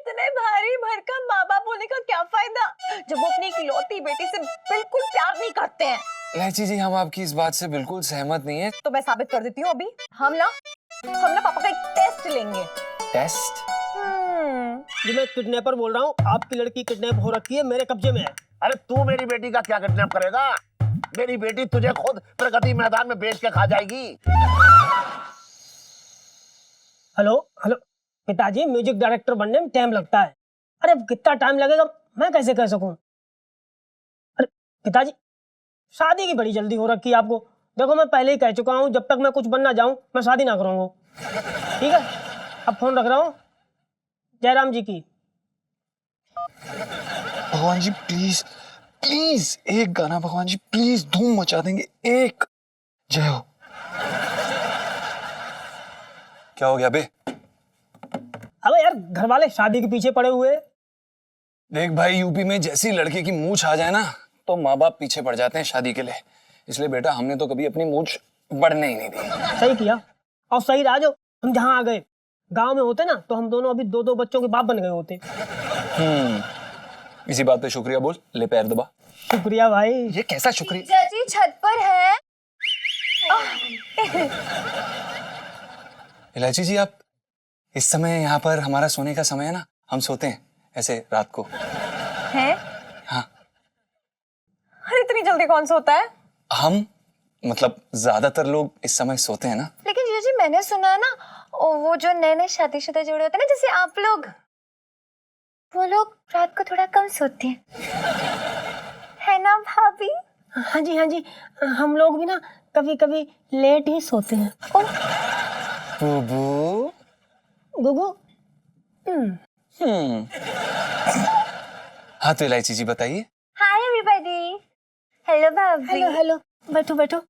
इतने भारी भरकम माँ बाप होने का क्या फायदा जब वो अपनी इकलौती बेटी से बिल्कुल प्यार नहीं करते हैं। इलायची जी, हम आपकी इस बात से बिल्कुल सहमत नहीं है। तो मैं साबित कर देती हूँ अभी। हम ना पापा का एक टेस्ट लेंगे। टेस्ट? जी मैं किडनैपर बोल रहा हूँ, आपकी लड़की किडनैप हो रखी है, मेरे कब्जे में है। अरे तू मेरी बेटी का क्या किडनैप करेगा? मेरी बेटी तुझे खुद प्रगति मैदान में बेच के खा जाएगी। हेलो हेलो पिताजी, म्यूजिक डायरेक्टर बनने में टाइम लगता है। अरे कितना टाइम लगेगा मैं कैसे कह सकूं? अरे पिताजी, शादी की बड़ी जल्दी हो रखी है आपको। देखो मैं पहले ही कह चुका हूँ, जब तक मैं कुछ बनना जाऊं मैं शादी ना करूंगा। ठीक है, अब फोन रख रहा हूँ। जयराम जी की। भगवान जी प्लीज प्लीज एक गाना, भगवान जी प्लीज, धूम मचा देंगे एक। जय हो। क्या हो गया बे? अबे यार घर वाले शादी के पीछे पड़े हुए। देख भाई, यूपी में जैसी लड़के की मूंछ आ जाए ना तो माँ बाप पीछे पड़ जाते हैं शादी के लिए। इसलिए बेटा हमने तो कभी अपनी मूंछ बढ़ने ही नहीं दी। सही किया और सही रहा जो हम जहाँ आ गए। गांव में होते ना तो हम दोनों अभी दो दो बच्चों के बाप बन गए होते। इसी बात पे शुक्रिया बोल, ले पैर दबा। शुक्रिया भाई। ये कैसा शुक्रिया? जी छत पर है। इलायची जी, आप इस समय यहाँ पर, हमारा सोने का समय है ना, हम सोते हैं ऐसे रात को। है? हाँ। अरे इतनी जल्दी कौन सोता है? हम मतलब ज्यादातर लोग इस समय सोते हैं ना। लेकिन जीजा जी मैंने सुना है ना, वो जो नए नए शादीशुदा जोड़े होते हैं ना, जैसे आप लोग, वो लोग रात को थोड़ा कम सोते हैं, है ना भाभी? हाँ जी, हम लोग भी ना कभी कभी लेट ही सोते हैं। बुबू। गुगु। हाँ तो इलायची जी बताइए। Hi everybody. हेलो भाभी। हेलो हेलो, बैठो बैठो।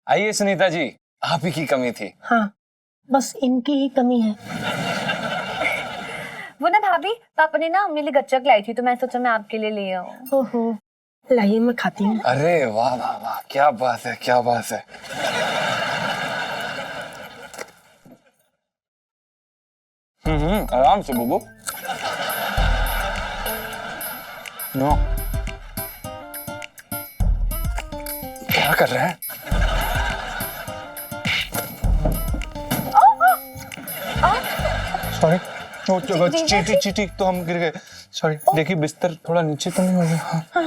आइए सुनीता जी, आप ही की कमी थी। हाँ बस इनकी ही कमी है। वो ना भाभी, पापा ने ना मेरे लिए गच्चक लाई थी तो मैं सोचा मैं आपके लिए ले आऊं। ओहो, लाइए मैं खाती हूँ। अरे वाह वाह वाह, क्या बात है, क्या बात है। आराम से बुबू। नो, क्या कर रहे हैं? सॉरी, चीटी चीटी तो हम गिर गए। सॉरी, देखिए बिस्तर थोड़ा नीचे तो नहीं हो गया? हाँ।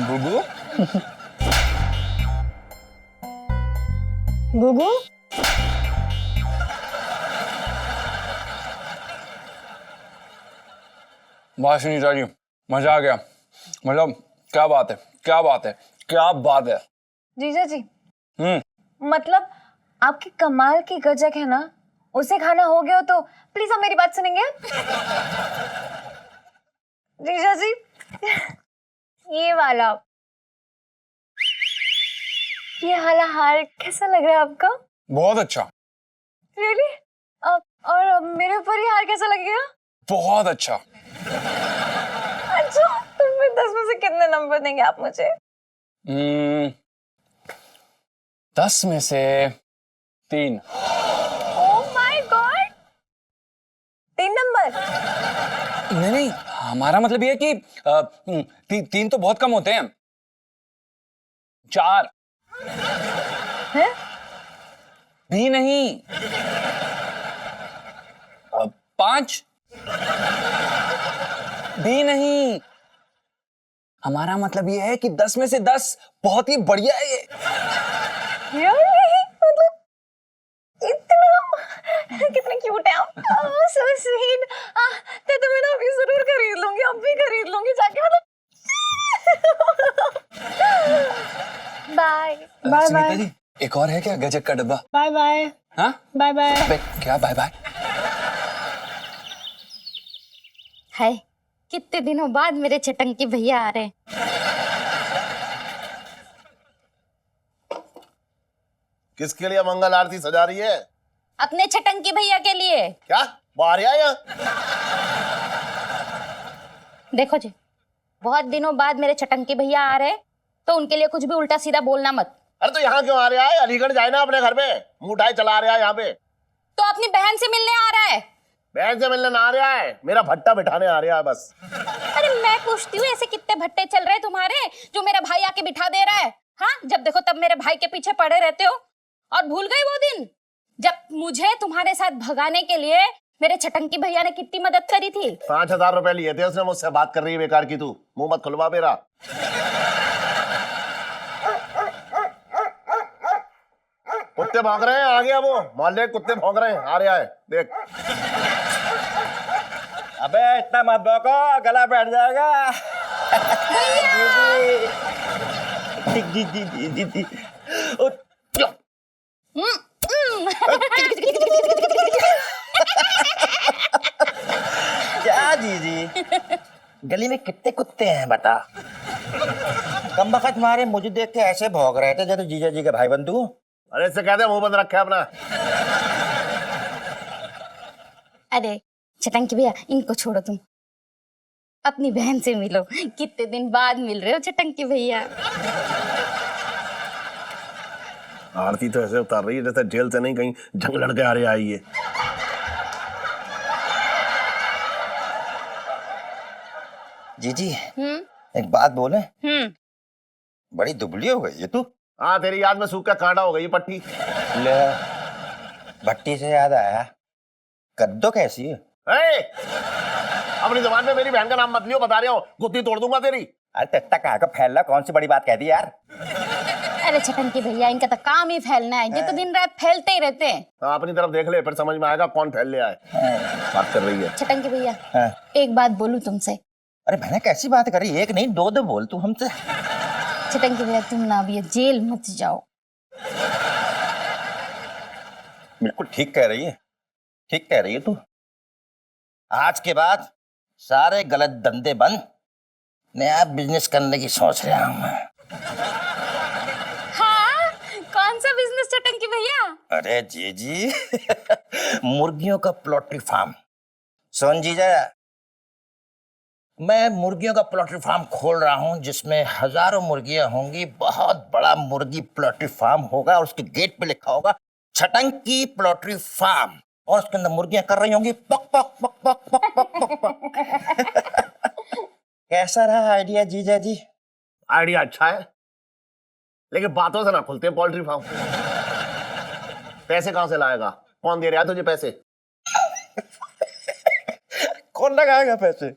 बुबू। गुगु। वाह सुनीता जी, मजा आ गया। मतलब क्या बात है, क्या बात है, क्या बात है। जीजा जी, मतलब आपकी कमाल की गजक है ना, उसे खाना हो गया हो तो प्लीज आप मेरी बात सुनेंगे? जीजा जी, ये वाला, ये वाला हार कैसा लग रहा है आपका? बहुत अच्छा। रियली? और मेरे ऊपर ये हार कैसा लगेगा? बहुत अच्छा। अच्छा, तो फिर 10 में से कितने नंबर देंगे आप मुझे? 10 में से 3। Oh my God, 3 number? नहीं नहीं, हमारा मतलब ये है कि 3 तो बहुत कम होते हैं। 4 है? भी नहीं, 5 भी नहीं। हमारा मतलब ये है कि 10 में से 10 बहुत ही बढ़िया है ये। Really? मतलब इतना, कितने क्यूट है आप। So sweet। तो मैं ना अभी जरूर खरीद लूंगी, अब भी खरीद लूंगी जाके, मतलब। Bye bye Sunita bye. जी, एक और है क्या गजक का डब्बा? Bye bye. हाँ बाय बाय। अबे, क्या बाय बाय? हाय, कितने दिनों बाद मेरे चटंकी भैया आ रहे हैं। किसके लिए मंगल आरती सजा रही है? अपने चटंकी भैया के लिए। क्या बाहर आया? देखो जी, बहुत दिनों बाद मेरे चटंकी भैया आ रहे हैं तो उनके लिए कुछ भी उल्टा सीधा बोलना मत। अरे तो यहाँ क्यों आ रहा है? अलीगढ़ जाए ना अपने घर में, मुंह उठाए चला आ रहा है यहाँ पे। तो अपनी बहन से मिलने आ रहा है। बहन से मिलने ना आ रहा है, मेरा भट्टा बिठाने आ रहा है बस। अरे मैं पूछती हूँ ऐसे कितने भट्टे चल रहे हैं तुम्हारे जो मेरा भाई आके बिठा दे रहा है? हाँ, जब देखो तब मेरे भाई के पीछे पड़े रहते हो। और भूल गए वो दिन जब मुझे तुम्हारे साथ भगाने के लिए मेरे छटंकी भैया ने कितनी मदद करी थी? 5,000 रुपए लिए थे उसने मुझसे। बात कर रही है बेकार की तू, मुंह मत खुलवा मेरा। कुत्ते भौंक रहे हैं, आ गया वो मोहल्ले के कुत्ते भौंक रहे हैं, आ रहा है देख। अबे इतना मत भौंको, गला बैठ जाएगा। जी जी जी जी जी। क्या जीजी, गली में कितने कुत्ते हैं बता? कम बखत मारे मुझे देख के ऐसे भौंक रहे थे जैसे जीजा जी के भाई बंधु। अरे इससे कहते मुंह बंद रखे अपना। अरे छटंकी भैया, इनको छोड़ो, तुम अपनी बहन से मिलो। कितने दिन बाद मिल रहे हो छटंकी भैया। आरती तो ऐसे उतार रही है जैसे जेल से नहीं कहीं जंग लड़के आ रहे आई है। जीजी एक बात बोले? बड़ी दुबली हो गई है तू। हाँ, तेरी याद में सूख का कांटा हो गई पट्टी। ले, भट्टी से याद आया, कद्दो कैसी है? अपनी जबान में मेरी बहन का नाम मत लियो, बता रहा हूँ गुत्ती तोड़ दूंगा तेरी। अरे तेता कहा का फैलना कौन सी बड़ी बात कह दी यार। अरे छटंकी भैया, इनका तो काम ही फैलना है, ये तो दिन रात फैलते ही रहते हैं। हाँ, अपनी तरफ देख ले, फिर समझ में आएगा कौन फैल ले आए। बात कर रही है छटंकी भैया, हाँ। एक बात बोलूं तुमसे? अरे मैंने कैसी बात करी, एक नहीं दो बोल तू हमसे। छटंकी भैया, तुम ना अभी जेल मत जाओ। बिल्कुल ठीक कह रही है, ठीक कह रही है तू। आज के बाद सारे गलत धंधे बंद, नया बिजनेस करने की सोच रहा हूं मैं। हाँ, कौन सा बिजनेस छटंकी भैया? अरे जी मुर्गियों का पोल्ट्री फार्म। सुन जीजा, मैं मुर्गियों का पोल्ट्री फार्म खोल रहा हूं जिसमें हजारों मुर्गियां होंगी। बहुत बड़ा मुर्गी पोल्ट्री फार्म होगा और उसके गेट पे लिखा होगा छटंकी पोल्ट्री फार्म, और उसके अंदर मुर्गियां कर रही होंगी पक पक पक पक पक पक पक पक। कैसा रहा आइडिया जीजा जी? आइडिया अच्छा है, लेकिन बातों से ना खुलते हैं पोल्ट्री फार्म। पैसे कहां से लाएगा? कौन दे रहा है तुझे पैसे? कौन लगाएगा पैसे?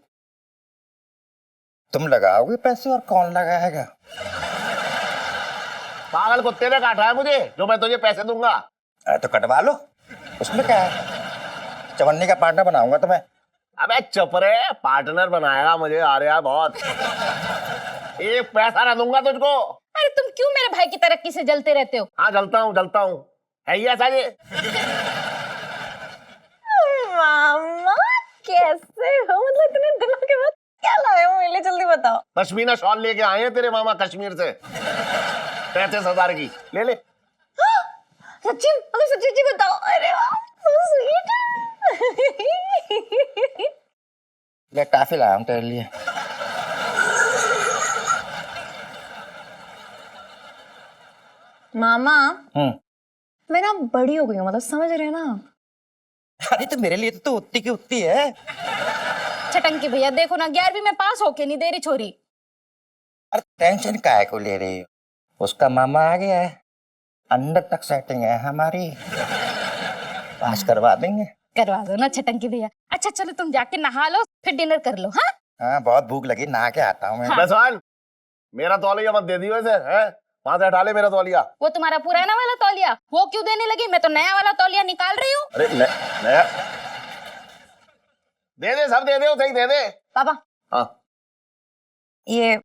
तुम लगाओगे पैसे और कौन लगाएगा? पागल कुत्ते ने काटा है मुझे जो मैं तुझे पैसे दूंगा। तो कटवा लो, उसमें क्या है? चवन्नी का पार्टनर बनाऊंगा तुम्हें। अबे चुप रे, पार्टनर बनाएगा मुझे, आ रहा है बहुत। एक पैसा ना दूंगा तुझको। अरे तुम क्यों मेरे भाई की तरक्की से जलते रहते हो? हाँ, जलता हूँ है ही ऐसा ये। मामा कैसे हो? मतलब इतने दिनों के बाद क्या लाए हो मेरे लिए, जल्दी बताओ। पश्मीना शॉल लेके आए हैं तेरे मामा कश्मीर से, 35,000 की। ले ले। सच्ची, मतलब सच्ची सच्ची बताओ। अरे वाह, so sweet। ले टॉफी लाया हूं तेरे लिए। मामा मैं ना बड़ी हो गई हूँ, मतलब समझ रहे हो ना? अरे तो मेरे लिए तो उतनी की उतनी है। छटंकी भैया देखो ना, 11वीं में पास होके नहीं दे रही छोरी। अरे टेंशन काहे को ले रही हो? उसका मामा आ गया है, अंदर तक सेटिंग है हमारी, पास करवा देंगे। करवा दो ना छटंकी भैया। अच्छा चलो तुम जाके नहा लो, फिर डिनर कर लो। हाँ हाँ, बहुत भूख लगी, नहा के आता हूँ मैं। हाँ। बसवान, मेरा तौलिया मत दे दियो इसे, हैं? वहां से हटा ले मेरा तौलिया। वो तुम्हारा पुराना वाला तौलिया, वो क्यों देने लगी? मैं तो नया वाला तौलिया निकाल रही हूँ। अरे नया दे दे, सब दे दे, सही दे दे। पापा हाँ, ये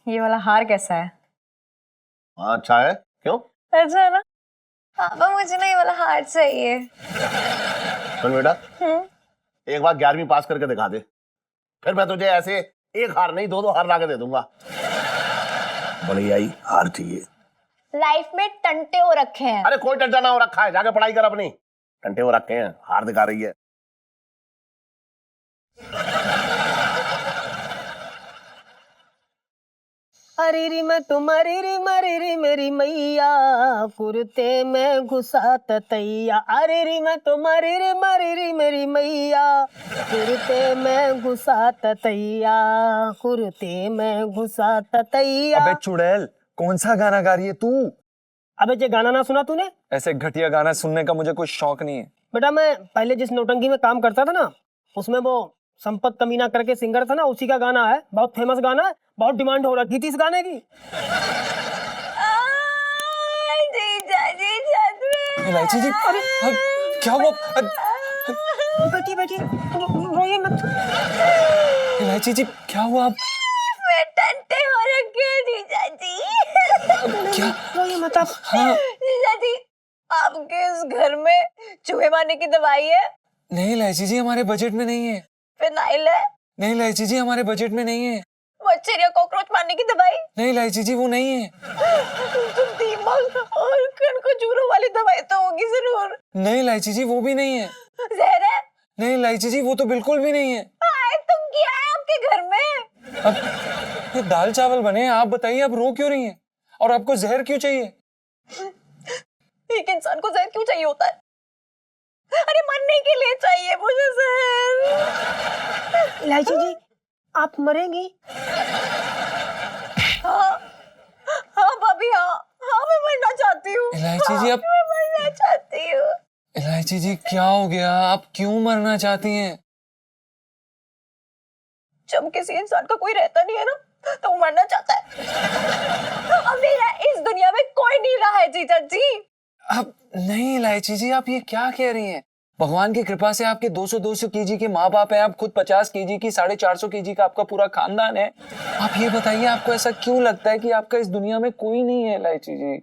वाला हार कैसा है? हाँ अच्छा है। क्यों? अच्छा है ना? पापा मुझे ना ये वाला हार चाहिए। सुन बेटा, एक बार 11वीं पास करके दिखा दे, फिर मैं तुझे ऐसे एक हार नहीं 2-2 हार ला के दे दूंगा। बड़ी आई हार चाहिए। लाइफ में टंटे हो रखे हैं। अरे कोई टंटा ना हो रखा है, जाके पढ़ाई कर अपनी। टंटे हो रखे हैं, हार दिखा रही है। अरे री मैं तुम्हारी री मरी री मेरी मैया, कुर्ते में घुसा ततैया। अरे री मैं तुम्हारी री मरी री मेरी मैया, कुर्ते में घुसा ततैया, कुर्ते में घुसा ततैया। अबे चुड़ैल, कौन सा गाना गा रही है तू? अबे ये गाना ना सुना तूने? ऐसे घटिया गाना सुनने का मुझे कोई शौक नहीं है। बेटा मैं पहले जिस नौटंकी में काम करता था ना, उसमें वो संपत कमीना करके सिंगर था ना, उसी का गाना है। बहुत फेमस गाना है, बहुत डिमांड हो रही थी इस गाने की। जीजा जीजा इलायची जी, अरे क्या हुआ? बैठी बैठी, रोइए मत। इलायची जी क्या हुआ? आप टंटे हो रखे हैं जीजा जी। क्या? रोइए मत आप। हाँ जीजा जी, आपके इस घर में चूहे मारने की दवाई है? नहीं इलायची जी, हमारे बजट में नहीं है। फिनाइल है? नहीं इलायची जी, हमारे बजट में नहीं है। मच्छर या कॉकरोच मारने की दवाई? नहीं इलायची जी, वो नहीं है। तो दिमाग और कण को चूरों वाली दवाई तो होगी जरूर। नहीं इलायची जी, वो भी नहीं है। जहर है? नहीं इलायची जी, वो तो बिल्कुल भी नहीं है। आए तो क्या है आपके घर में? अब ये दाल चावल बने हैं, आप बताइए आप रो क्यों रही हैं? और आपको जहर क्यों चाहिए? एक इंसान को जहर क्यों चाहिए होता है? अरे मरने के लिए चाहिए मुझे जहर। इलायची जी आप मरेंगी? हाँ हाँ भाभी, हाँ हाँ मैं मरना चाहती हूँ। इलायची जी, आप- मैं मरना चाहती हूँ। इलायची जी क्या हो गया? आप क्यों मरना चाहती हैं? जब किसी इंसान का कोई रहता नहीं है ना, तो वो मरना चाहता है। अब मेरा इस दुनिया में कोई नहीं रहा है जीजा जी। आप नहीं इलायची जी, आप ये क्या कह रही हैं? भगवान की कृपा से आपके 200 केजी के माँ बाप हैं, आप खुद 50 केजी की, 450 केजी का आपका पूरा खानदान है। आप ये बताइए आपको ऐसा क्यों लगता है कि आपका इस दुनिया में कोई नहीं है इलायची जी?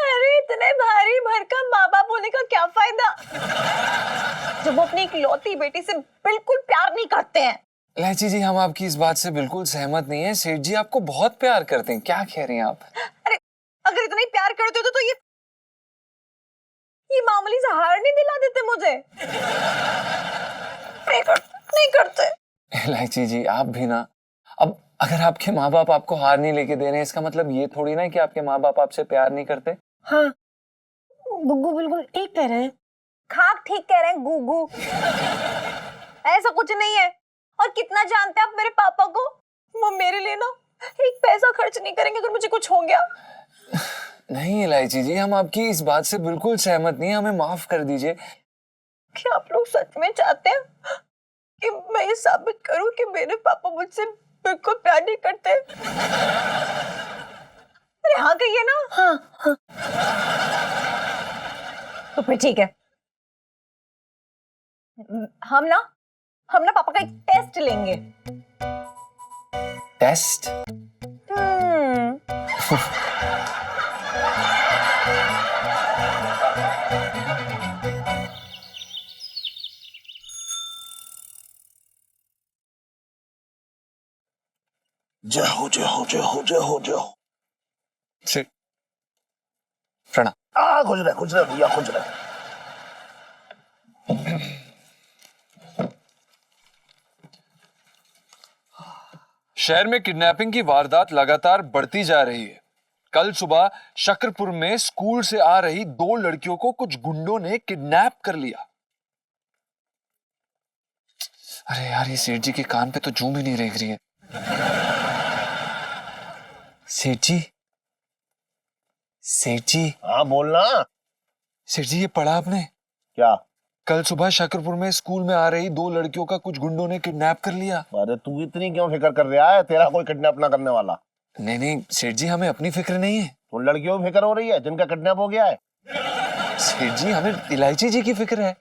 अरे इतने भारी भरकम माँ बाप होने का क्या फायदा जब वो अपनी इकलौती बेटी से बिल्कुल प्यार नहीं करते हैं। इलायची जी, हम आपकी इस बात से बिल्कुल सहमत नहीं है। सेठ जी आपको बहुत प्यार करते हैं। क्या कह रही हैं आप? अरे अगर इतना ही प्यार करते हो तो ये मामूली सा हार नहीं दिला देते मुझे? नहीं करते। इलायची जी आप भी ना, अब अगर आपके माँ बाप आपको हार नहीं लेके दे रहे हैं, इसका मतलब ये थोड़ी ना कि आपके माँ बाप आपसे प्यार नहीं करते। हाँ गुग्गू बिल्कुल ठीक कह रहे हैं। खाक ठीक कह रहे हैं गुगू। ऐसा कुछ नहीं है। और कितना जानते हैं आप मेरे पापा को? वो मेरे लिए ना एक पैसा खर्च नहीं करेंगे अगर मुझे कुछ हो गया। नहीं इलायची जी, हम आपकी इस बात से बिल्कुल सहमत नहीं है, हमें माफ कर दीजिए। क्या आप लोग सच में चाहते हैं कि मैं ये साबित करूं कि मेरे पापा मुझसे बिल्कुल प्यार नहीं करते? अरे हाँ कहिए ना। हाँ तो फिर ठीक है, हम ना पापा का एक टेस्ट लेंगे। टेस्ट? जय हो जय हो जय हो जय हो जय हो। सेठ प्रणाम। खुश रहे भैया, खुश रहे। शहर में किडनैपिंग की वारदात लगातार बढ़ती जा रही है। कल सुबह शकरपुर में स्कूल से आ रही 2 लड़कियों को कुछ गुंडों ने किडनैप कर लिया। अरे यार, ये सेठ जी के कान पे तो जूं भी नहीं रेंग रही है। सेठ जी, सेठ जी, हाँ बोलना। सेठ जी ये पढ़ा आपने? क्या? कल सुबह शकरपुर में स्कूल में आ रही 2 लड़कियों का कुछ गुंडों ने किडनैप कर लिया। अरे तू इतनी क्यों फिक्र कर रहा है? तेरा कोई किडनैप ना करने वाला। नहीं नहीं सेठ जी, हमें अपनी फिक्र नहीं है। तो लड़कियों की फिक्र हो रही है जिनका किडनैप हो गया है। सेठ जी, हमें इलायची जी की फिक्र है।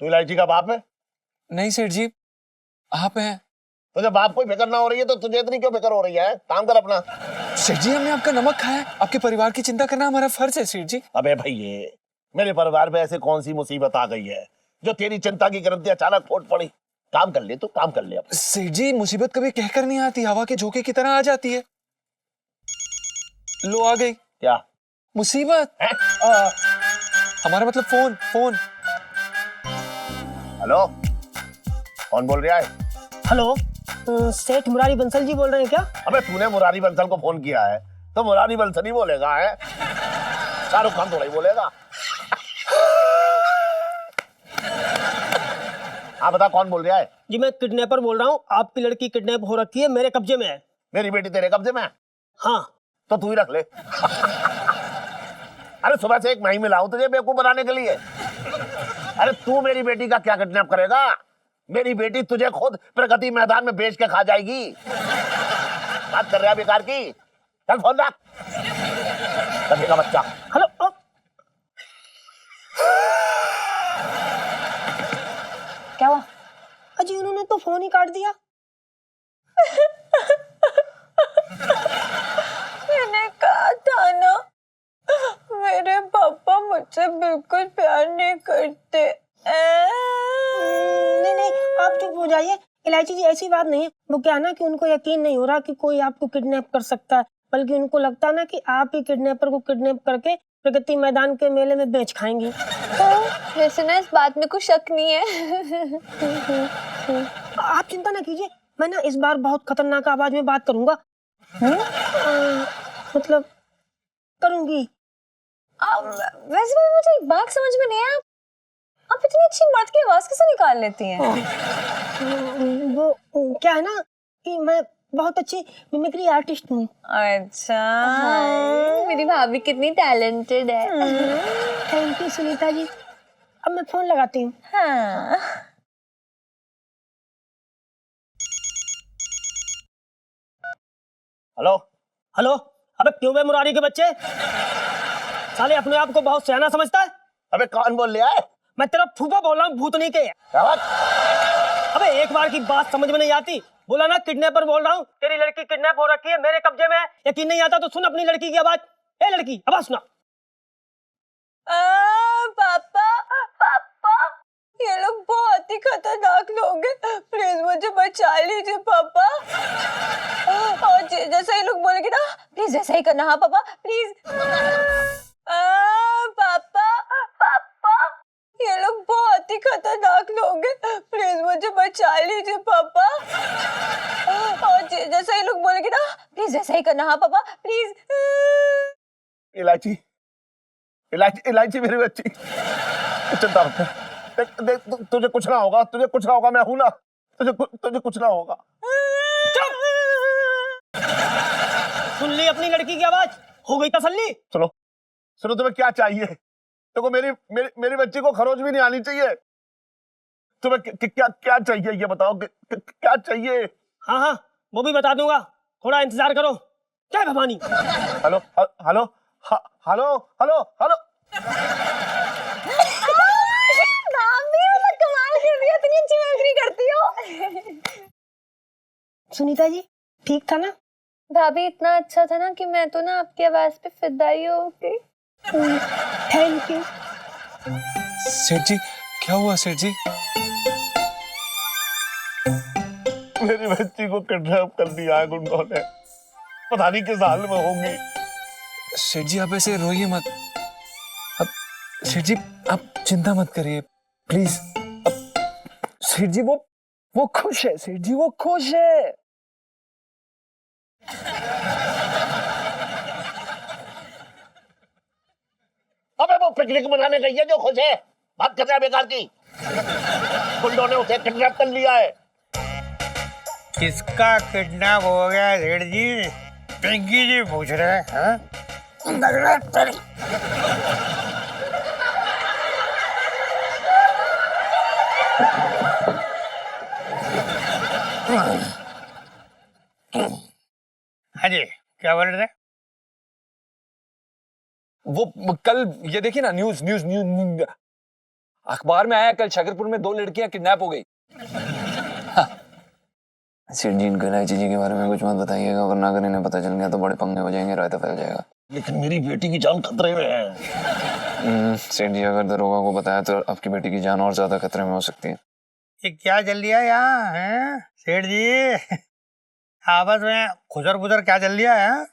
तू इलायची का बाप है? नहीं सेठ जी, आप हैं। तुझे बाप कोई फिक्र ना हो रही है तो तुझे इतनी क्यों फिक्र हो रही है? काम कर अपना। सेठ जी, हमने आपका नमक खाया है। आपके परिवार की चिंता करना हमारा फर्ज है सेठ जी। अबे भैया, मेरे परिवार पे ऐसे कौन सी मुसीबत आ गई है जो तेरी चिंता की ग्रंथि अचानक फूट पड़ी? काम कर ले, तू काम कर ले अब। सेठ जी, मुसीबत कभी कहकर नहीं आती, हवा के झोंके की तरह आ जाती है। लो आ गई क्या मुसीबत। है? हमारा मतलब फोन। हेलो, कौन बोल रहा है? हेलो, सेठ मुरारी बंसल जी बोल रहे हैं क्या? अबे तूने मुरारी बंसल को फोन किया है तो मुरारी बंसल ही बोलेगा, है? शाहरुख खान थोड़ा ही बोलेगा। हाँ बता, कौन बोल रहा है? जी मैं किडनैपर बोल रहा हूँ, आपकी लड़की किडनैप हो रखी है, मेरे कब्जे में है। मेरी बेटी तेरे कब्जे में है? हाँ। तो तू ही रख ले। अरे सुबह से एक मैं ही मिला हूं तुझे बेवकूफ बनाने के लिए। अरे तू मेरी बेटी का क्या किडनैप करेगा? मेरी बेटी तुझे खुद प्रगति मैदान में बेच के खा जाएगी। बात कर रहा है बेकार की? चल फोन रख। का बच्चा। हेलो, क्या हुआ? अजी उन्होंने तो फोन ही काट दिया। मैंने कहा था ना, मेरे पापा मुझसे बिल्कुल प्यार नहीं करते। नहीं नहीं, आप चुप हो जाइए। इलायची जी ऐसी बात नहीं है, वो क्या है ना कि उनको यकीन नहीं हो रहा कि कोई आपको किडनैप कर सकता है, बल्कि उनको लगता है ना कि आप ही किडनैपर को किडनैप करके प्रगति मैदान के मेले में बेच खाएंगी। वैसे ना इस बात में कुछ शक नहीं है। आप चिंता ना कीजिए, मैं ना इस बार बहुत खतरनाक आवाज में बात करूंगा। मतलब करूंगी। वैसे भी मुझे एक बात समझ में नहीं आया, आप इतनी अच्छी मर्द की आवाज कैसे निकाल लेती हैं? वो क्या है ना कि मैं बहुत अच्छी मिमिक्री आर्टिस्ट हूँ। अच्छा, मेरी भाभी कितनी टैलेंटेड है। Thank you Sunita ji. अब मैं फोन लगाती हूँ। हाँ। हेलो हेलो, अबे क्यों बे मुरारी के बच्चे, साले अपने आप को बहुत सियाना समझता है। अबे कौन बोल रहा है? मैं तेरा फूफा बोल रहा हूँ, भूतनी के। क्या बात? अबे एक बार की बात समझ में नहीं आती? बोला ना किडनैपर बोल रहा हूँ, तेरी लड़की किडनैप हो रखी है, मेरे कब्जे में है। यकीन नहीं आता तो सुन अपनी लड़की की आवाज। ए लड़की, आवाज सुना। पापा पापा, ये लोग बहुत ही खतरनाक लोग हैं, प्लीज मुझे बचा लीजिए पापा। और जैसा ये लोग बोलेंगे ना, प्लीज ऐसा ही करना। हाँ पापा प्लीज। पापा पापा, ये लोग बहुत ही खतरनाक लोग हैं, प्लीज मुझे बचा लीजिए पापा। और जैसा ये लोग बोलेंगे ना, प्लीज ऐसा ही करना। हाँ पापा प्लीज। इलायची, इलायची, इलायची मेरी बच्ची, चिंता मत कर। देख तुझे कुछ ना होगा, तुझे कुछ ना होगा, मैं हूं ना, तुझे कुछ ना होगा। सुन ली अपनी लड़की की आवाज, हो गई तसल्ली। सुनो सुनो, तुम्हें क्या चाहिए? देखो मेरी बच्ची को खरोच भी नहीं आनी चाहिए। तुम्हें क्या चाहिए ये बताओ, क्या चाहिए? हाँ हाँ, वो भी बता दूंगा, थोड़ा इंतजार करो। क्या Bhavani? Hello hello hello hello hello. कमाल कर दिया, इतनी अच्छी मिमिक्री करती हो। सुनीता जी ठीक था ना? भाभी इतना अच्छा था ना कि मैं तो ना आपकी आवाज पे फिदा ही हो गई। Thank you. सेठ जी क्या हुआ सेठ जी? मेरी बच्ची को किडनैप कर दिया है गुंडों ने, पता नहीं किस हाल में होंगी। सेठ जी आप ऐसे रोइए मत। अब सेठ जी आप चिंता मत करिए प्लीज। अब सेठ जी वो खुश है, सेठ जी वो खुश है। अबे वो पिकनिक मनाने गई है जो खुश है, बात कर रहा है बेकार की। गुंडों ने उसे किडनैप कर लिया है। किसका किडनैप हो गया सेठ जी? पिंकी जी पूछ रहे हैं। हाँ जी, क्या बोल रहे थे? वो कल ये देखिए ना, न्यूज अखबार में आया, कल शकरपुर में 2 लड़कियां किडनैप हो गई। सेठ जी इनको इलायची जी के बारे में कुछ मत बताइएगा, वरना अगर इन्हें पता चल गया तो बड़े पंगे हो जाएंगे, रायता फैल जाएगा। लेकिन मेरी बेटी की जान खतरे में है। सेठ जी अगर दरोगा को बताया तो आपकी बेटी की जान और ज्यादा खतरे में हो सकती है। ये क्या चल रहा है यहाँ है सेठ जी? आपस में खुजर बुजर क्या चल रहा है?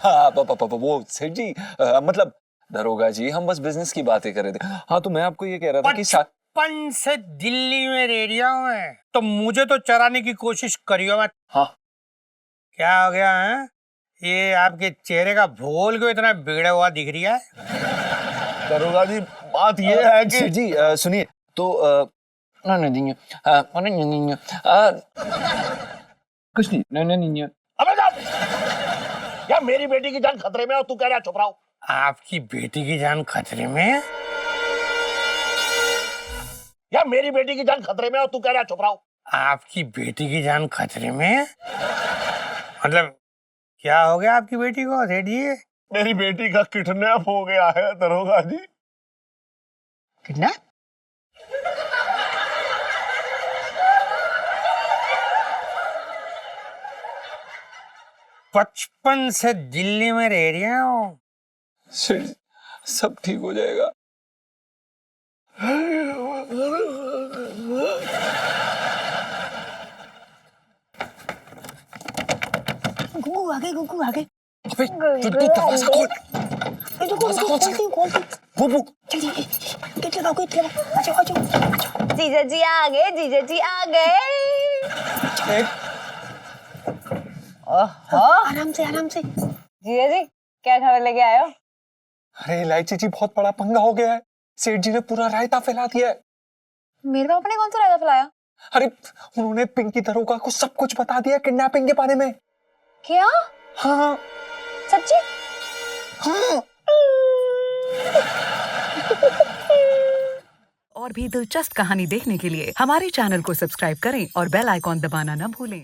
हाँ वो सेठ जी मतलब दरोगा जी हम बस बिजनेस की बातें कर रहे थे। हाँ तो मैं आपको ये कह रहा था कि 55 से दिल्ली में रह रहा हूँ मैं, तो मुझे तो चराने की कोशिश करियो मत। हाँ क्या हो गया है? ये आपके चेहरे का भूगोल क्यों इतना बिगड़ा हुआ दिख रहा है? दरोगा जी बात ये है कि सेठ जी सुनिए तो नहीं कुछ नहीं अबे जा यार, मेरी बेटी की जान खतरे में और तू कह रहा है चुप रहो। आपकी बेटी की जान खतरे में है? यार मेरी बेटी की जान खतरे में और तू कह रहा है चुप रहो। आपकी बेटी की जान खतरे में है? मतलब क्या हो गया आपकी बेटी को सेठ जी? मेरी बेटी का किडनैप हो गया है दरोगा जी। किडनैप? बचपन से दिल्ली में रह रही हूँ। सेठ जी सब ठीक हो जाएगा। गुगू आ गए, गुगू आ गए। अबे तू दरवाजा खोल। दरवाजा खोल से। वो जल्दी गेट लगाओ, गेट लगाओ। आ जाओ। जीजा जी आ गए, जीजा जी आ गए। ओहो आराम से, आराम से। जीजा जी क्या खबर लेके आए हो? अरे इलायची जी बहुत बड़ा पंगा हो गया है। सेठ जी ने पूरा रायता फैला दिया है। मेरे पापा ने कौन सा रायता फैलाया? अरे उन्होंने पिंकी दरोगा को सब कुछ बता दिया किडनैपिंग के बारे में। क्या? हाँ सच्ची? हाँ। और भी दिलचस्प कहानी देखने के लिए हमारे चैनल को सब्सक्राइब करें और बेल आइकॉन दबाना न भूलें।